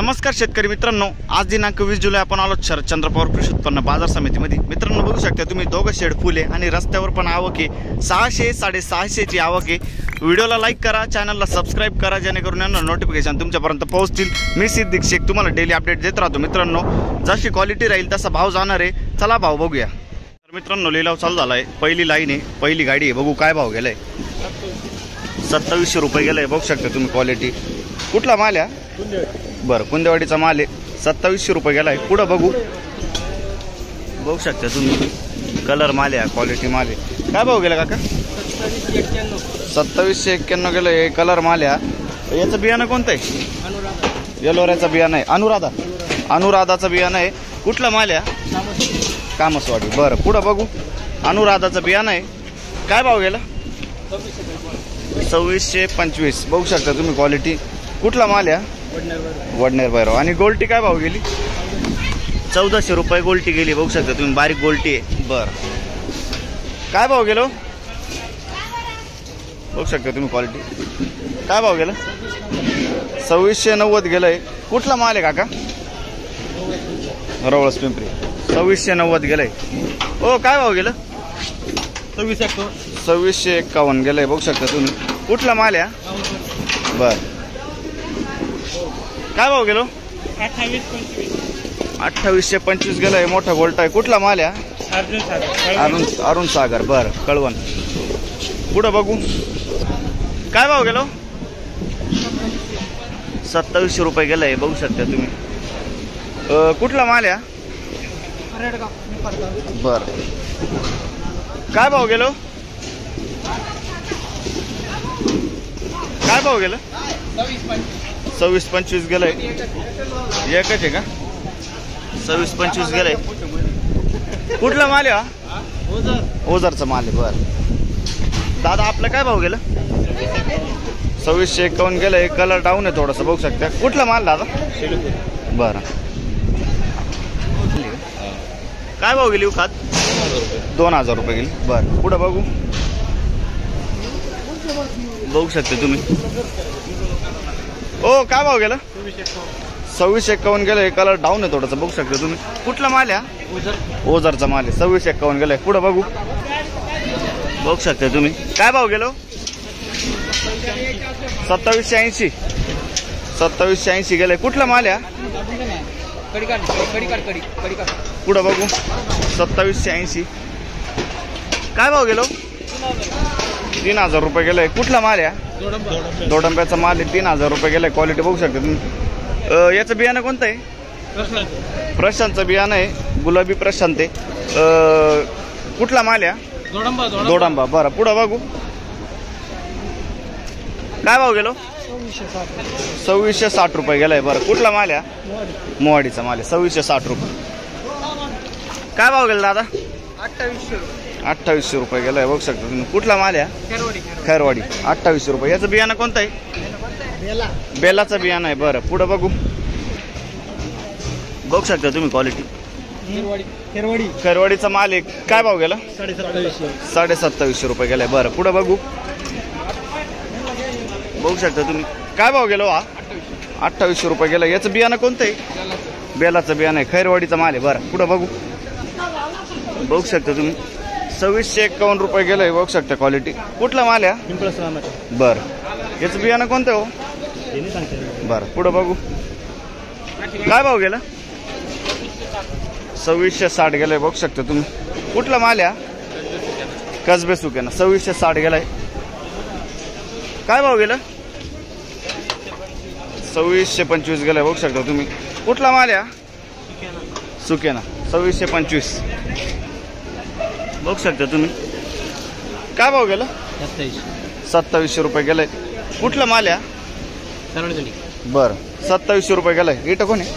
नमस्कार शेतकरी मित्रांनो, आज दिनांक 20 जुलै आपण आलो शरदचंद्र पवार कृषी उत्पन्न बाजार समितीमध्ये। मित्रांनो बघू शकता तुम्ही दोघं शेड फुले आणि रस्त्यावर पण आवक आहे 600 650 ची आवक आहे। व्हिडिओला लाईक करा, चॅनलला सबस्क्राइब करा जेणेकरून यांना नोटिफिकेशन तुमच्यापर्यंत पोहोचतील। मी सिद्दीक शेख तुम्हाला डेली अपडेट देत राहतो। मित्रांनो जशी क्वालिटी राहील तसा भाव जाणार आहे, चला भाव बघूया। तर मित्रांनो लिलाव चालू झाला आहे, पहिली लाईन आहे, पहिली गाडी आहे, बघू काय भाव गेलाय। 2700 रुपये गेलाय, बघू शकता तुम्ही क्वालिटी। कुठला माल आहे? बरं, कुंदेवाडीचा माल आहे, 2700 रुपये गेलाय। पुढं बघू शकता तुम्ही, कलर माल आहे, क्वालिटी माल आहे। काय भाव गेला काका? 2791 गेलं, कलर माल आहे। याचं बियाणं कोणतं आहे? येलोऱ्याचं बियाणं आहे, अनुराधाचं बियाणं आहे। कुठला माल आहे? कामसवाडी। बरं, पुढं बघू, अनुराधाचं बियाणं आहे। काय भाव गेला? 2625, बघू शकता तुम्ही क्वालिटी। कुठला माल आहे? वडनेर भैरव। आणि गोल्टी काय भाव गेली? 1400 रुपये गोल्टी गेली, बघू शकता तुम्ही, बारीक गोल्टी आहे। बरं, काय भाव गेलो? बघू शकता तुम्ही क्वालिटी। काय भाव गेला? 2690 गेलंय। कुठला माल आहे काका? रवळस पिंपरी, 2690 गेलंय। ओ काय भाव गेलं? 2651 गेलंय, बघू शकता तुम्ही। कुठला माल आहे? बरं, काय भाव गेलो? 2825 गेलाय, मोठा गोल्ट आहे। कुठला माल आहे? अरुण सागर। बरं, कळवण। पुढं बघू, काय भाव गेलो? 2700 रुपये गेलाय, बघू शकता तुम्ही। कुठला माल आहे? बरं, काय भाव गेलो? काय भाव गेलं? 2625 गेलंय, एकच आहे का? 2625 गेलंय। कुठला माल आहे? ओझरचा माल आहे। बरं दादा, आपलं काय भाव गेलं? 2651 गेलंय, कलर डाऊन आहे थोडंसं, बघू शकता। कुठला माल दादा? बरं, काय भाव गेली खात? 2000 रुपये गेली। बरं, पुढं बघू शकता तुम्ही। ओ काय भाव गेला? 2651 गेलं, कलर डाऊन आहे थोडंसं, बघू शकता तुम्ही। कुठला माल आहे? ओझरचा माल आहे, 2651 गेलाय। पुढं बघू शकता तुम्ही। काय भाव गेलो? 2780 गेलाय। कुठला माल आहे? पुढं बघू 2780। काय भाव गेलो? 3000 रुपये गेलाय। कुठला माल आहे? दोडंब्याचा माल आहे, 3000 रुपये गेलाय। क्वालिटी बघू शकता तुम्ही। याचं बियाणं कोणतं आहे? प्रशांतचं बियाणं आहे, गुलाबी प्रशांत आहे। कुठला माल आहे? दोडंबा। बरं, पुढं बघू, काय भाव गेलो? 2660 रुपये गेलाय। बरं, कुठला माल आहे? मोवाडीचा माल आहे, 2660 रुपये। काय भाव गेला दादा? 2800 रुपये गेलाय, बघू शकता तुम्ही। कुठला माल आहे? खैरवाडी, 2800 रुपये। याचं बियाणं कोणतं आहे? बेलाचं बियाणं आहे। बरं, पुढं बघू शकता तुम्ही क्वालिटी। खैरवाडीचा माल आहे। काय भाव गेला? 2750 रुपये गेलाय। बरं, पुढं बघू शकता तुम्ही। काय भाव गेलो? 2800 रुपये गेला। याचं बियाणं कोणतं आहे? बेलाचं बियाणं आहे, खैरवाडीचा माल आहे। बरं, पुढं बघू शकता तुम्ही। 2651 रुपये गेलंय, बघू शकता क्वालिटी। कुठला माल आहे? बरं, याचं बियाणं कोणतं हो? बरं, पुढं बघू, काय भाव गेला? 2660 गेलाय, बघू शकता तुम्ही। कुठला माल आहे? कसबे सुक्याना, 2660 गेलाय। काय भाव गेला? 2625 गेलाय, बघू शकता तुम्ही। कुठला माल आहे? सुक्याना, 2625 बघू शकता तुम्ही। काय भाव गेला? 2700 रुपये गेलाय। कुठला माल आहे? बरं, 2700 रुपये गेलाय। इथं कोण आहे?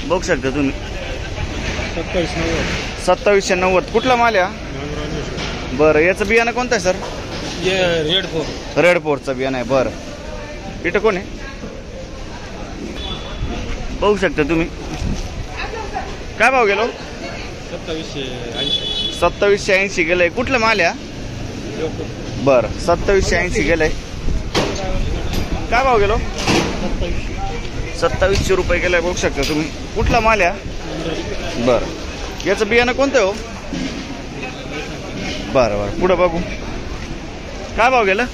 बघू शकता तुम्ही, 2790। कुठला माल आहे? बरं, याचं बियाणं कोणतं आहे सर? रेड फोरचं बियाणं आहे। बरं, इथं कोण आहे? बघू शकता तुम्ही। काय भाव गेलो? 2780 गेलंय। कुठलं माल आहे? बरं, 2780 गेलंय। काय भाव गेलो? 2700 रुपये गेलाय बघू शकता तुम्ही. कुठला माल आहे? बरं, याचं बियाणं कोणतं आहे हो? बरं बरं, पुढं बघू. काय भाव गेलं?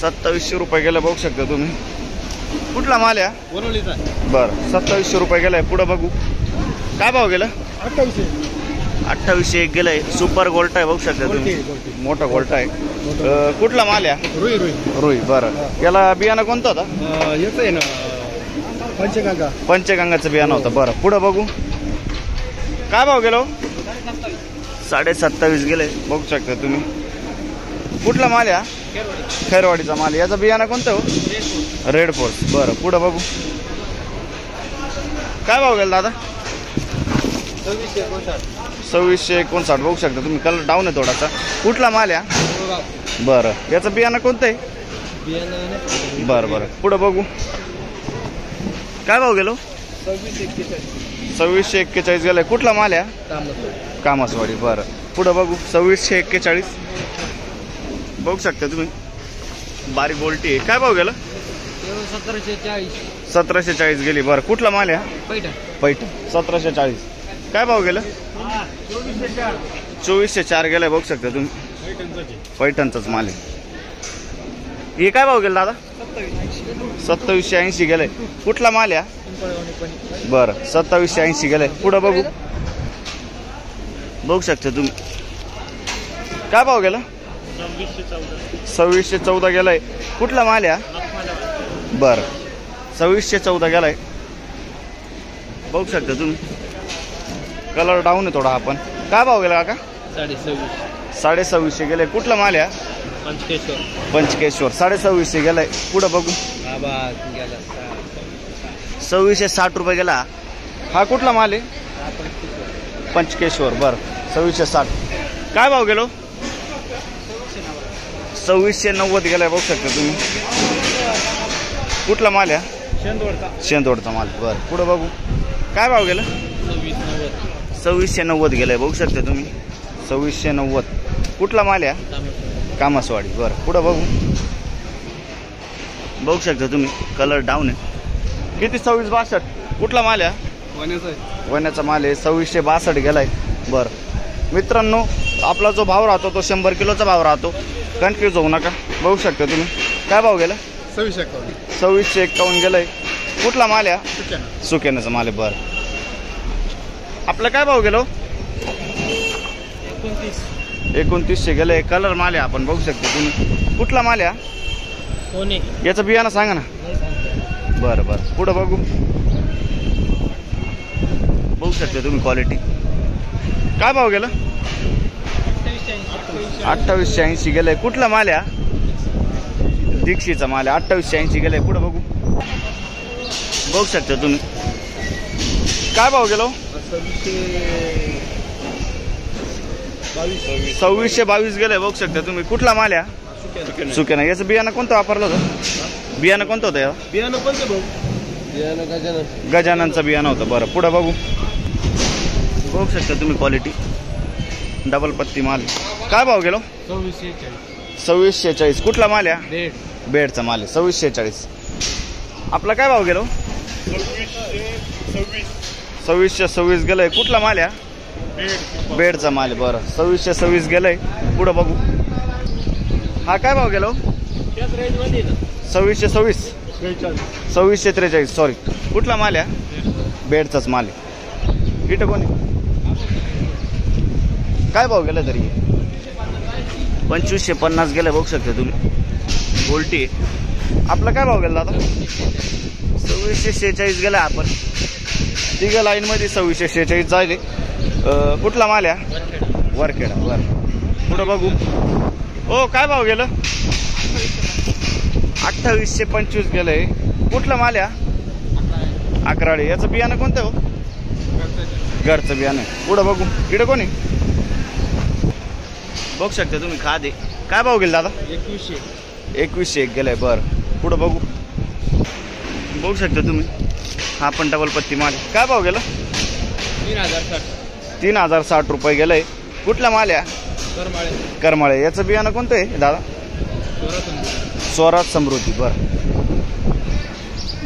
2700 रुपये गेलं बघू शकता तुम्ही. कुठला माल आहे? वरवलीचा. बरं, 2700 रुपये गेलाय. पुढं बघू. काय भाव गेलं? 2800 एक गेलंय. सुपर गोल्ट आहे बघू शकता तुम्ही. मोठा गोल्ट आहे. कुठला माल आहे? रुई. बरं, याला बियाणं कोणतं होतं? येतं आहे ना, पंचगंगाचं बियाणं होतं. बरं, पुढं बघू. काय भाव गेलो? 27.5 गेले बघू शकता तुम्ही. कुठला माल आहे? खैरवाडीचा माल. याचं बियाणं कोणतं हो? Red force. बरं, पुढं बघू. काय भाव गेला दादा? 2659 बघू शकता तुम्ही. कलर डाऊन आहे थोडासा. कुठला माल आहे? बरं, याचं बियाणं कोणतं आहे? बरं बरं, पुढं बघू. काय भाव गेलो? 2641 गेलाय. कुठला माल आहे? कामासवाडी. बरं, पुढं बघू. 2641 बघू शकता तुम्ही. बारीक गोल्टी आहे. काय भाव गेलं? 1740 गेली. बरं, कुठला माल आहे? पैठण. 1740. काय भाव गेलं? 2404 गेलाय बघू शकता तुम्ही. पैठणचाच माल आहे. हे काय भाव गेला दादा? 2780 गेलाय. कुठला माल आहे? बरं, 2780 गेलाय. पुढं बघू. बघू शकता तुम्ही. काय भाव गेला? 2614 गेलाय. कुठला माल आहे? बरं, 2614 गेलाय बघू शकता तुम्ही. कलर डाऊन आहे थोडा आपण. काय भाव गेला काका? 2650 गेलाय. कुठला माल आहे? पंचकेश्वर. 2650 गेलाय. पुढं बघू. 2660 रुपये गेला. हा कुठला माल आहे? पंचकेश्वर. बरं, 2660. काय भाव गेलो? 2690 गेलाय बघू शकता तुम्ही. कुठला माल आहे? शेंदवडचा माल. बरं, पुढं बघू. काय भाव गेलं? 2690 गेलाय बघू शकता तुम्ही. 2690. कुठला माल आहे? कामासवाडी. बरं, पुढं बघू. बघू शकता तुम्ही. कलर डाऊन आहे. किती? 2662. कुठला माल आहे? वण्याचा माल आहे. 2662 गेलाय. बरं मित्रांनो, आपला जो भाव राहतो तो 100 किलोचा भाव राहतो. कन्फ्यूज होऊ नका. बघू शकता तुम्ही. काय भाव गेला? 2651 गेलाय. कुठला माल आहे? सुकेनाचा माल आहे. बरं, आपलं काय भाव गेलो? 2900 गेलाय. कलर माल आहे आपण बघू शकता तुम्ही. कुठला माल आहे? याचं बियाणं सांगा ना. बरं बरं, पुढं बघू. बघू शकता तुम्ही क्वालिटी. काय भाव गेलं? 2880 गेलाय. कुठला माल आहे? दीक्षीचा माल आहे. 2880 गेलाय. पुढं बघू. बघू शकता तुम्ही. काय भाव गेलो? 2622 गेलाय बघू शकता तुम्ही. कुठला माल आहे? सुकेना. याचं बियाणं कोणतं वापरलं होतं? बियाणं कोणतं होतं या? बियाणं कोणतं भाऊ? गजाननचं बियाणं होतं. बरं, पुढं बघू. बघू शकता तुम्ही क्वालिटी. डबल पत्ती माल. काय भाव गेलो? 2640. कुठला माल आहे? बेडचा माल आहे. 2640. आपला काय भाव गेलो? 2626 गेलाय. कुठला माल आहे? बेडचा माल आहे. बरं, 2626 गेलाय. पुढं बघू. हा काय भाव गेलो? 2626. 2643. सॉरी. कुठला माल आहे? बेडचाच माल आहे. इथं कोणी? काय भाव गेला तरी? 2550 गेलं बघू शकता तुम्ही. गोल्टी. आपला काय भाव गेला आता? 2646 गेला. आपण तिघा लाईनमध्ये 2646 जायले. कुठला माल आहे? वरखेडा. बरं, पुढं बघू. हो, काय भाव गेलं? 2825 गेलंय. कुठला माल आहे? अकराळी. याचं बियाणं कोणतं हो? घरचं बियाणं. पुढं बघू. इकडे कोणी? बघू शकता तुम्ही. खादे. काय भाव गेला दादा? 2101 गेलाय. बरं, पुढं बघू. बघू शकता तुम्ही. हा पण डबल पत्ती माल. काय भाव गेला? 3060 रुपये गेलाय. कुठला माल आहे? करमाळे. याचं बियाणं कोणतं आहे दादा? स्वराज समृद्धी. बरं.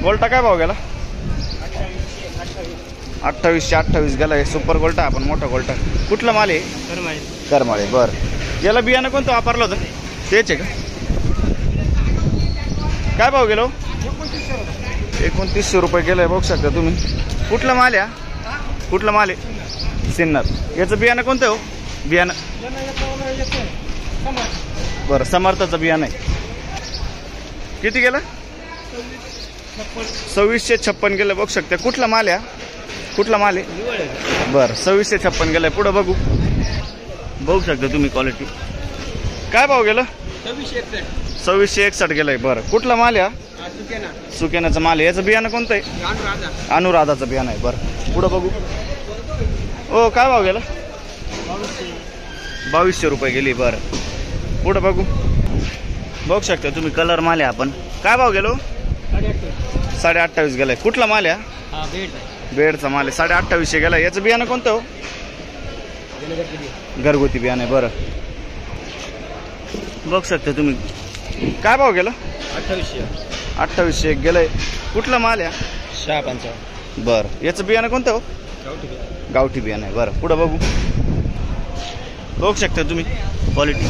गोल्टा काय भाव गेला? 2828 गेला. सुपर गोल्टा आपण मोठा गोल्टा. कुठला माल आहे? करमाळे. बरं. याला बियाणं कोणतं वापरलं होतं? तेच आहे का? काय भाव गेलो? 2900 रुपये गेलाय. बघू शकता तुम्ही. कुठला माल आहे? कुठला माल आहे? सिन्नर. याचं बियाणं कोणतं हो? बियाणं बरं समर्थाचं बियाणं आहे. किती गेलं? 2656 गेलं. बघू शकता. कुठला माल आहे? कुठला माल आहे? बरं 2656 गेलाय. पुढं बघू. बघू शकता तुम्ही क्वालिटी. काय भाव गेलं? 2661 गेलाय. बरं. कुठला माल आहे? सुकेनाचं माल आहे. याचं बियाणं कोणतं आहे? अनुराधाचं बियाणं आहे. बरं. पुढं बघू. ओ काय भाव गेला? 2200 रुपये गेली. बरं. पुढं बघू. बघू शकता तुम्ही. कलर माल आहे आपण. काय भाव गेलो? 28.5 गेलाय. कुठला माल आहे? बेडचा माल आहे. 2850 गेला. याचं बियाणं कोणतं हो? घरगुती बियाणं आहे. बरं. बघू शकता तुम्ही. काय भाव गेला? 2800 गेलंय. कुठला माल आहे? बरं. याचं बियाणं कोणतं हो? गावठी बियाणं आहे. बरं. पुढं बघू. बघू शकता तुम्ही क्वालिटी.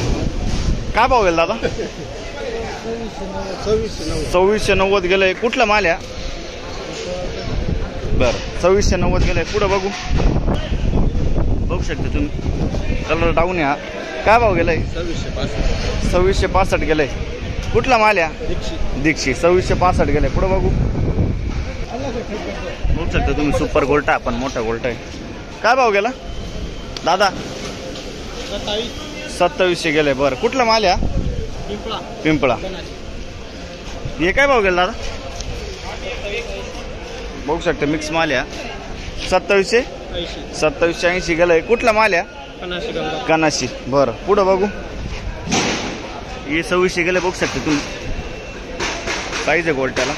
काय भाव गेला दादा? 2690 गेलंय. कुठला माल आहे? बरं 2690 गेलंय. पुढं बघू. बघू शकता तुम्ही. कलर डाऊन आहे. काय भाव गेलाय? 2665 गेलंय. कुठला माल आहे? दीक्षी. 2665 गेलाय. पुढं बघू. बघू शकता तुम्ही. सुपर गोल्टा आपण मोठा गोल्टा आहे. काय भाव गेला दादा? 2700 गेलाय. बरं. कुठला माल आहे? पिंपळा. हे काय भाव गेला दादा? बघू शकता मिक्स माल आहे. 2780 गेलाय. कुठला माल आहे? कनाशी. बरं. पुढं बघू. हे 2600 गेले. बघू शकता तुम्ही. साईज आहे गोल्टाला.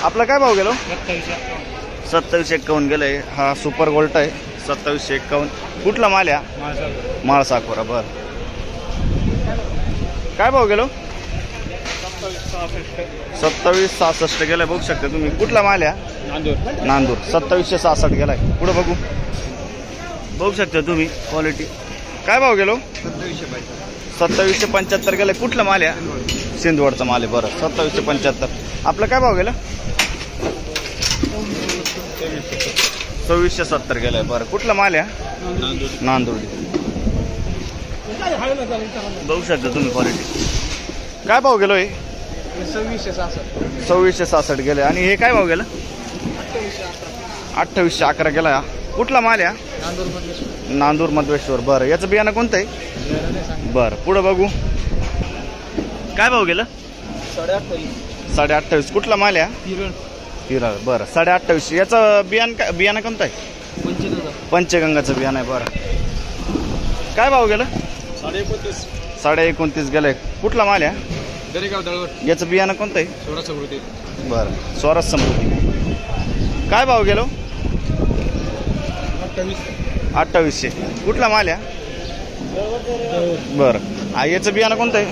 आपला काय भाव गेलो? 2751 गेलाय. हा सुपर गोल्टा आहे. 2751. कुठला माल आहे? माळसाखोरा. बरं. काय भाव गेलो? 2766 गेलाय. बघू शकता तुम्ही. कुठला माल आहे? नांदूर. 2766 गेलाय. पुढे बघू. बघू शकता तुम्ही क्वालिटी. काय भाव गेलो? 2775 गेलाय. कुठला माल आहे? सिंदवडचा माल आहे. बरं 2775. आपलं काय भाव गेला? 2670 गेलाय. बरं. कुठला माल आहे? नांदुर्डी. बघू शकता तुम्ही क्वालिटी. काय भाव गेलो? हे 2666 गेले. आणि हे काय भाव गेला? 2811 गेला. कुठला माल आहे? नांदूर मधवेश्वर. बरं. याचं बियाणं कोणतं आहे? बरं. पुढं बघू. काय भाव गेलं? 28.5. कुठला माल आहे? हिरळ. बरं 28.5. याचं बियाणं कोणतं आहे? पंचगंगाचं बियाणं आहे. बरं. काय भाव गेलं? 29.5 गेलंय. कुठला माल आहे? याचं बियाणं कोणतं आहे? बरं स्वराज समृद्धी. काय भाव गेलो? 2800. कुठला माल आहे? बरं. याचं बियाणं कोणतं आहे?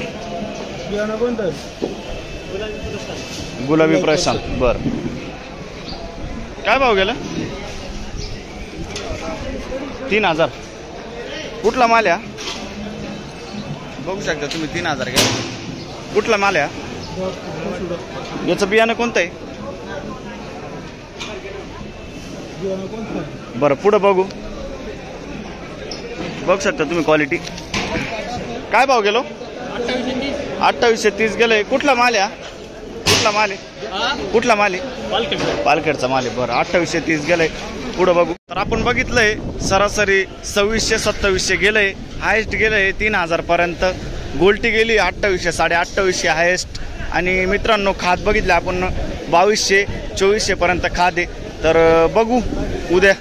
गुलाबी प्रशांत. बरं. काय भाव गेला? 3000. कुठला माल आहे? बघू शकता तुम्ही. 3000 गेला. कुठला माल आहे? याचं बियाणं कोणतं आहे? बरं. पुढं बघू. बघू शकता तुम्ही क्वालिटी. काय भाव गेलो? 2830 गेलंय. कुठला माल आहे? कुठला माल आहे? कुठला माल आहे? पालखेडचा माल आहे. बरं 2830 गेलंय. पुढं बघू. तर आपण बघितलंय सरासरी 2600-2700 गेलंय. हायेस्ट गेलंय 3000 पर्यंत. गोल्टी गेली 2800, 2850 हायेस्ट. आणि मित्रांनो खाद बघितलं आपण 2200-2400 पर्यंत खाद आहे. तर बघू उद्या